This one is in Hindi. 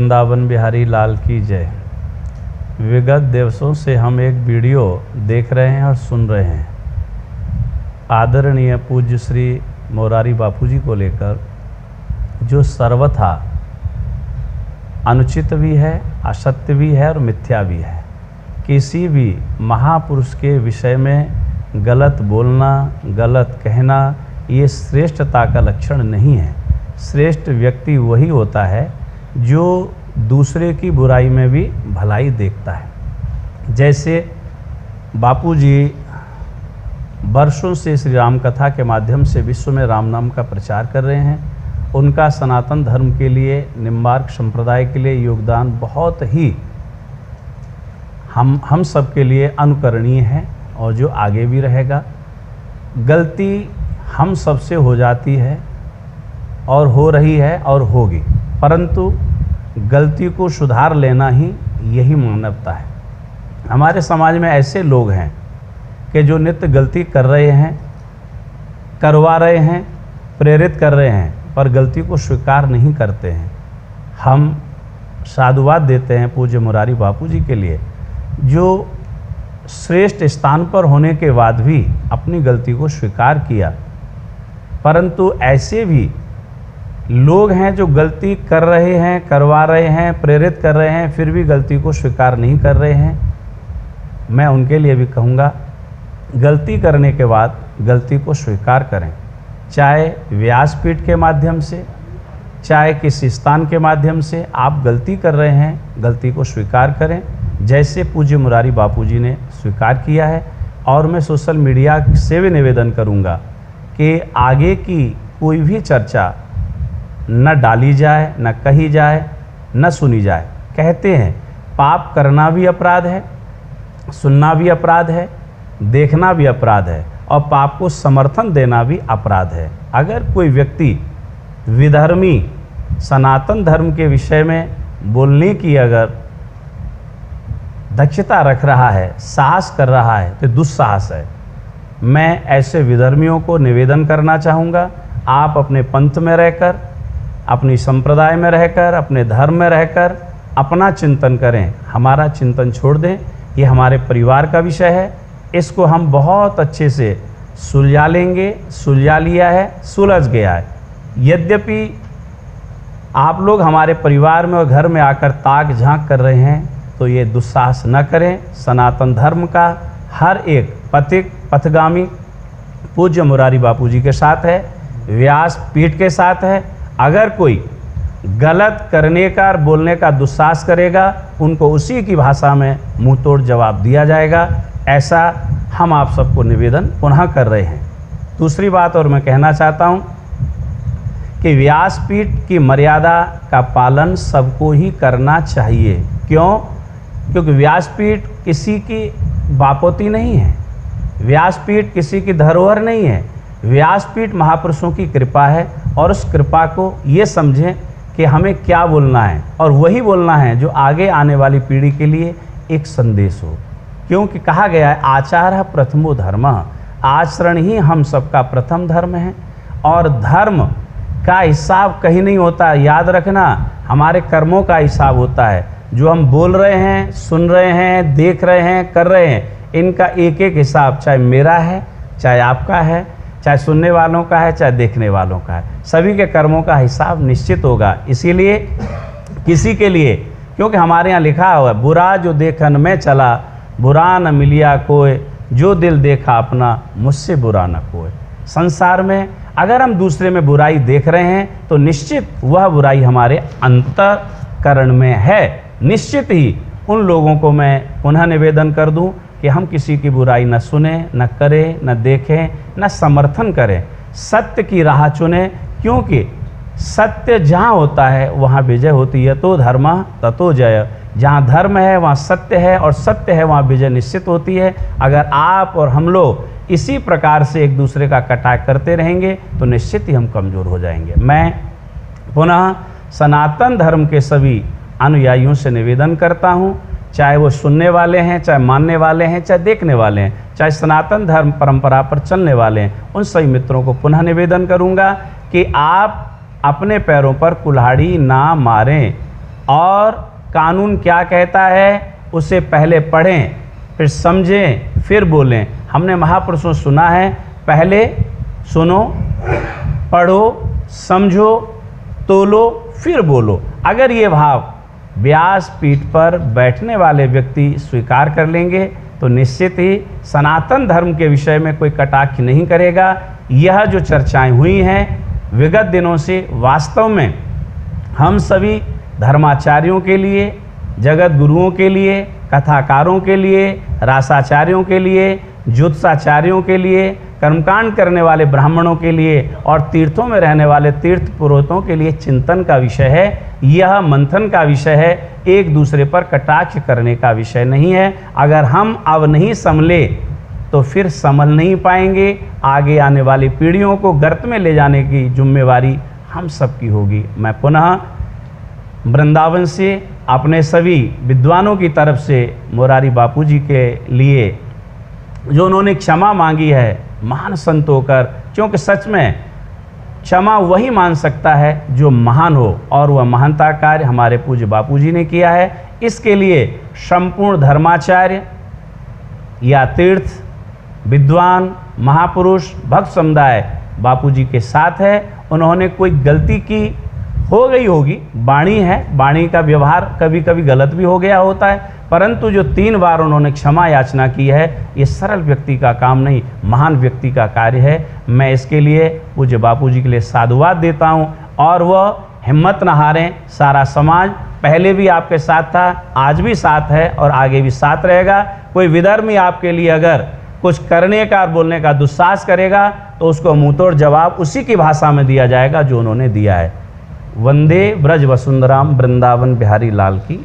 वृंदावन बिहारी लाल की जय। विगत दिवसों से हम एक वीडियो देख रहे हैं और सुन रहे हैं आदरणीय पूज्य श्री मोरारी बापू जी को लेकर, जो सर्वथा अनुचित भी है, असत्य भी है और मिथ्या भी है। किसी भी महापुरुष के विषय में गलत बोलना, गलत कहना, ये श्रेष्ठता का लक्षण नहीं है। श्रेष्ठ व्यक्ति वही होता है जो दूसरे की बुराई में भी भलाई देखता है। जैसे बापू जी वर्षों से श्री राम कथा के माध्यम से विश्व में राम नाम का प्रचार कर रहे हैं। उनका सनातन धर्म के लिए, निम्बार्क संप्रदाय के लिए योगदान बहुत ही हम सब के लिए अनुकरणीय है और जो आगे भी रहेगा। गलती हम सबसे हो जाती है और हो रही है और होगी, परंतु गलती को सुधार लेना ही यही मानवता है। हमारे समाज में ऐसे लोग हैं कि जो नित्य गलती कर रहे हैं, करवा रहे हैं, प्रेरित कर रहे हैं, पर गलती को स्वीकार नहीं करते हैं। हम साधुवाद देते हैं पूज्य मुरारी बापू जी के लिए, जो श्रेष्ठ स्थान पर होने के बाद भी अपनी गलती को स्वीकार किया। परंतु ऐसे भी लोग हैं जो गलती कर रहे हैं, करवा रहे हैं, प्रेरित कर रहे हैं, फिर भी गलती को स्वीकार नहीं कर रहे हैं। मैं उनके लिए भी कहूँगा, गलती करने के बाद गलती को स्वीकार करें, चाहे व्यासपीठ के माध्यम से, चाहे किसी स्थान के माध्यम से। आप गलती कर रहे हैं, गलती को स्वीकार करें, जैसे पूज्य मुरारी बापू जी ने स्वीकार किया है। और मैं सोशल मीडिया से भी निवेदन करूँगा कि आगे की कोई भी चर्चा न डाली जाए, न कही जाए, न सुनी जाए। कहते हैं पाप करना भी अपराध है, सुनना भी अपराध है, देखना भी अपराध है, और पाप को समर्थन देना भी अपराध है। अगर कोई व्यक्ति विधर्मी सनातन धर्म के विषय में बोलने की अगर दक्षता रख रहा है, साहस कर रहा है, तो दुस्साहस है। मैं ऐसे विधर्मियों को निवेदन करना चाहूँगा, आप अपने पंथ में रहकर, अपनी संप्रदाय में रहकर, अपने धर्म में रहकर अपना चिंतन करें। हमारा चिंतन छोड़ दें, ये हमारे परिवार का विषय है, इसको हम बहुत अच्छे से सुलझा लेंगे। सुलझा लिया है, सुलझ गया है। यद्यपि आप लोग हमारे परिवार में और घर में आकर ताक झांक कर रहे हैं, तो ये दुस्साहस न करें। सनातन धर्म का हर एक पथिक पथगामी पूज्य मुरारी बापू जी के साथ है, व्यास पीठ के साथ है। अगर कोई गलत करने का और बोलने का दुस्साहस करेगा, उनको उसी की भाषा में मुंह तोड़ जवाब दिया जाएगा। ऐसा हम आप सबको निवेदन पुनः कर रहे हैं। दूसरी बात और मैं कहना चाहता हूं कि व्यासपीठ की मर्यादा का पालन सबको ही करना चाहिए। क्यों? क्योंकि व्यासपीठ किसी की बापोती नहीं है, व्यासपीठ किसी की धरोहर नहीं है। व्यासपीठ महापुरुषों की कृपा है, और उस कृपा को ये समझें कि हमें क्या बोलना है, और वही बोलना है जो आगे आने वाली पीढ़ी के लिए एक संदेश हो। क्योंकि कहा गया है आचार प्रथमो धर्मः, आचरण ही हम सबका प्रथम धर्म है। और धर्म का हिसाब कहीं नहीं होता, याद रखना, हमारे कर्मों का हिसाब होता है। जो हम बोल रहे हैं, सुन रहे हैं, देख रहे हैं, कर रहे हैं, इनका एक एक हिसाब, चाहे मेरा है, चाहे आपका है, चाहे सुनने वालों का है, चाहे देखने वालों का है, सभी के कर्मों का हिसाब निश्चित होगा। इसीलिए किसी के लिए, क्योंकि हमारे यहाँ लिखा हुआ है, बुरा जो देखन में चला, बुरा न मिलिया कोई, जो दिल देखा अपना, मुझसे बुरा न कोई। संसार में अगर हम दूसरे में बुराई देख रहे हैं, तो निश्चित वह बुराई हमारे अंतःकरण में है। निश्चित ही उन लोगों को मैं पुनः निवेदन कर दूं कि हम किसी की बुराई न सुने, न करें, न देखें, न समर्थन करें। सत्य की राह चुनें, क्योंकि सत्य जहाँ होता है वहाँ विजय होती है। तो धर्म ततो जय। जहाँ धर्म है वहाँ सत्य है, और सत्य है वहाँ विजय निश्चित होती है। अगर आप और हम लोग इसी प्रकार से एक दूसरे का कटाक्ष करते रहेंगे, तो निश्चित ही हम कमज़ोर हो जाएंगे। मैं पुनः सनातन धर्म के सभी अनुयायियों से निवेदन करता हूँ, चाहे वो सुनने वाले हैं, चाहे मानने वाले हैं, चाहे देखने वाले हैं, चाहे सनातन धर्म परंपरा पर चलने वाले हैं, उन सभी मित्रों को पुनः निवेदन करूंगा कि आप अपने पैरों पर कुल्हाड़ी ना मारें। और कानून क्या कहता है उसे पहले पढ़ें, फिर समझें, फिर बोलें। हमने महापुरुषों सुना है, पहले सुनो, पढ़ो, समझो, तोलो, फिर बोलो। अगर ये भाव व्यास पीठ पर बैठने वाले व्यक्ति स्वीकार कर लेंगे तो निश्चित ही सनातन धर्म के विषय में कोई कटाक्ष नहीं करेगा। यह जो चर्चाएं हुई हैं विगत दिनों से, वास्तव में हम सभी धर्माचार्यों के लिए, जगत गुरुओं के लिए, कथाकारों के लिए, रासाचार्यों के लिए, ज्योतिषाचार्यों के लिए, कर्मकांड करने वाले ब्राह्मणों के लिए और तीर्थों में रहने वाले तीर्थ पुरोहितों के लिए चिंतन का विषय है। यह मंथन का विषय है, एक दूसरे पर कटाक्ष करने का विषय नहीं है। अगर हम अब नहीं संभले तो फिर संभल नहीं पाएंगे। आगे आने वाली पीढ़ियों को गर्त में ले जाने की जिम्मेवारी हम सबकी होगी। मैं पुनः वृंदावन से अपने सभी विद्वानों की तरफ से मुरारी बापू जी के लिए जो उन्होंने क्षमा मांगी है महान संत होकर, क्योंकि सच में क्षमा वही मान सकता है जो महान हो, और वह महानता कार्य हमारे पूज्य बापू जी ने किया है। इसके लिए संपूर्ण धर्माचार्य या तीर्थ विद्वान महापुरुष भक्त समुदाय बापू जी के साथ है। उन्होंने कोई गलती की हो गई होगी, वाणी है, वाणी का व्यवहार कभी कभी गलत भी हो गया होता है, परंतु जो 3 बार उन्होंने क्षमा याचना की है ये सरल व्यक्ति का काम नहीं, महान व्यक्ति का कार्य है। मैं इसके लिए पूज्य बापू जी के लिए साधुवाद देता हूँ और वह हिम्मत न हारें। सारा समाज पहले भी आपके साथ था, आज भी साथ है और आगे भी साथ रहेगा। कोई विधर्मी आपके लिए अगर कुछ करने का और बोलने का दुस्साहस करेगा तो उसको मुंहतोड़ जवाब उसी की भाषा में दिया जाएगा जो उन्होंने दिया है। वंदे ब्रज वसुंधराम, वृंदावन बिहारी लाल की।